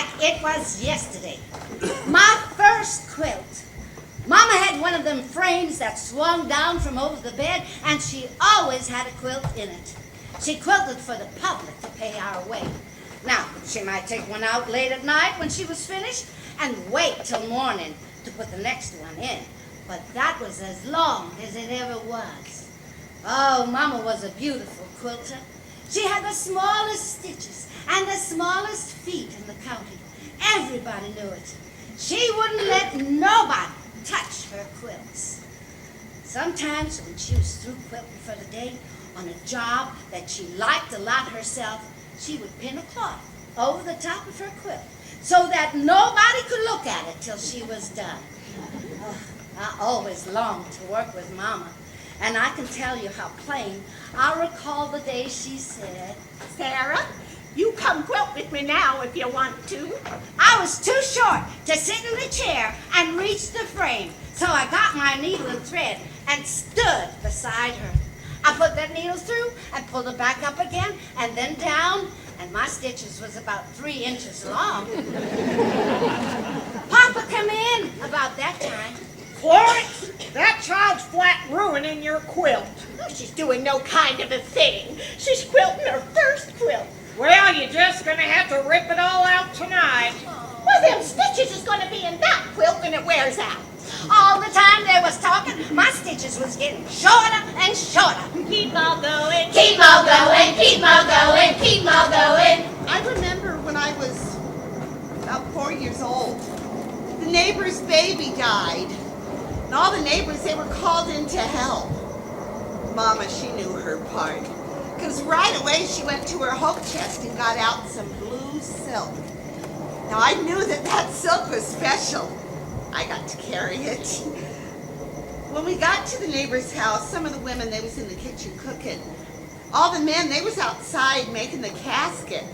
like it was yesterday. My first quilt. Mama had one of them frames that swung down from over the bed, and she always had a quilt in it. She quilted for the public to pay our way. Now, she might take one out late at night when she was finished and wait till morning to put the next one in. But that was as long as it ever was. Oh, Mama was a beautiful quilter. She had the smallest stitches and the smallest feet in the county. Everybody knew it. She wouldn't let nobody touch her quilts. Sometimes when she was through quilting for the day on a job that she liked a lot herself, she would pin a cloth over the top of her quilt so that nobody could look at it till she was done. Oh, I always longed to work with Mama, and I can tell you how plain I recall the day she said, Sarah, you come quilt with me now if you want to. I was too short to sit in the chair and reach the frame, so I got my needle and thread and stood beside her. I put that needle through and pulled it back up again and then down, and my stitches was about 3 inches long. Papa come in about that time. Florence, that child's flat ruining your quilt. Oh, she's doing no kind of a thing. She's quilting her first quilt. Well, you're just going to have to rip it all out tonight. Well, them stitches is going to be in that quilt when it wears out. All the time they was talking, my stitches was getting shorter and shorter. Keep on going. Keep on going, keep on going, keep on going. I remember when I was about 4 years old, the neighbor's baby died. And all the neighbors, they were called in to help. Mama, she knew her part. Because right away she went to her hope chest and got out some blue silk. Now I knew that silk was special. I got to carry it. When we got to the neighbor's house, some of the women, they was in the kitchen cooking. All the men, they was outside making the casket.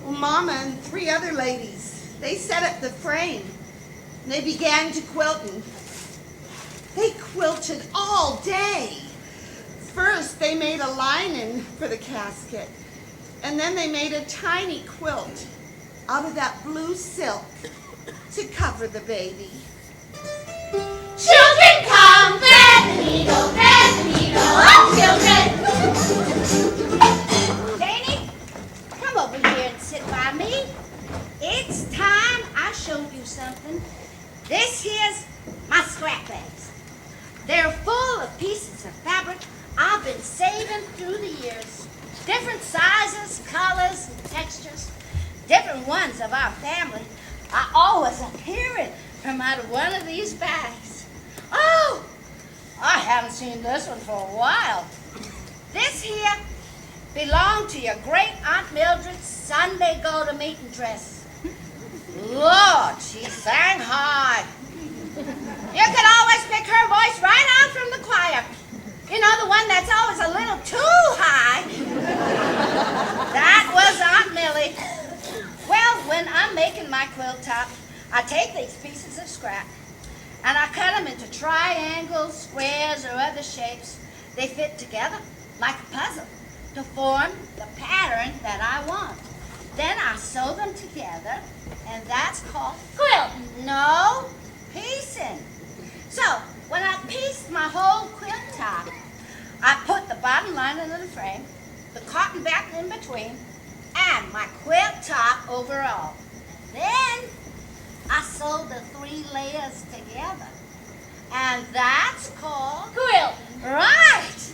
Well, Mama and 3 other ladies, they set up the frame. And they began to quilting. They quilted all day. First, they made a lining for the casket. And then they made a tiny quilt out of that blue silk to cover the baby. Children come, thread the needle, oh children. Danny, come over here and sit by me. It's time I showed you something. This here's my scrap bags. They're full of pieces of fabric I've been saving through the years. Different sizes, colors, and textures. Different ones of our family. I always appear it from out of one of these bags. Oh, I haven't seen this one for a while. This here belonged to your great Aunt Mildred's Sunday go-to-meeting dress. Lord, she sang high. You could always pick her voice right out from the choir. You know, the one that's always a little too high. That was Aunt Millie. Well, when I'm making my quilt top, I take these pieces of scrap and I cut them into triangles, squares, or other shapes. They fit together like a puzzle to form the pattern that I want. Then I sew them together, and that's called quilting. No, piecing. So, when I pieced my whole quilt top, I put the bottom lining of the frame, the cotton back in between, and my quilt top overall. Then I sewed the 3 layers together, and that's called quilting. Right!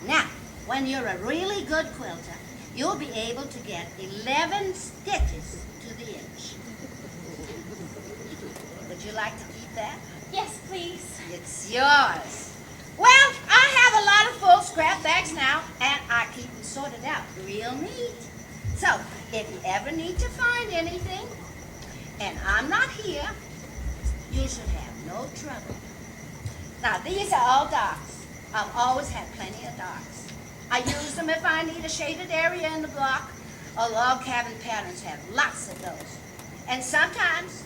Now, when you're a really good quilter, you'll be able to get 11 stitches to the inch. Would you like to keep that? Yes, please. It's yours. Well, I have a lot of full scrap bags now, and I keep them sorted out real neat. So, if you ever need to find anything, and I'm not here, you should have no trouble. Now, these are all darks. I've always had plenty of darks. I use them if I need a shaded area in the block, or log cabin patterns have lots of those. And sometimes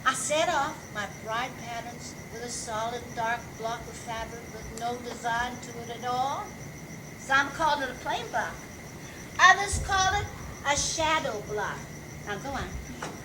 I set off my bright patterns with a solid dark block of fabric with no design to it at all. Some call it a plain block. Others call it a shadow block. Now go on.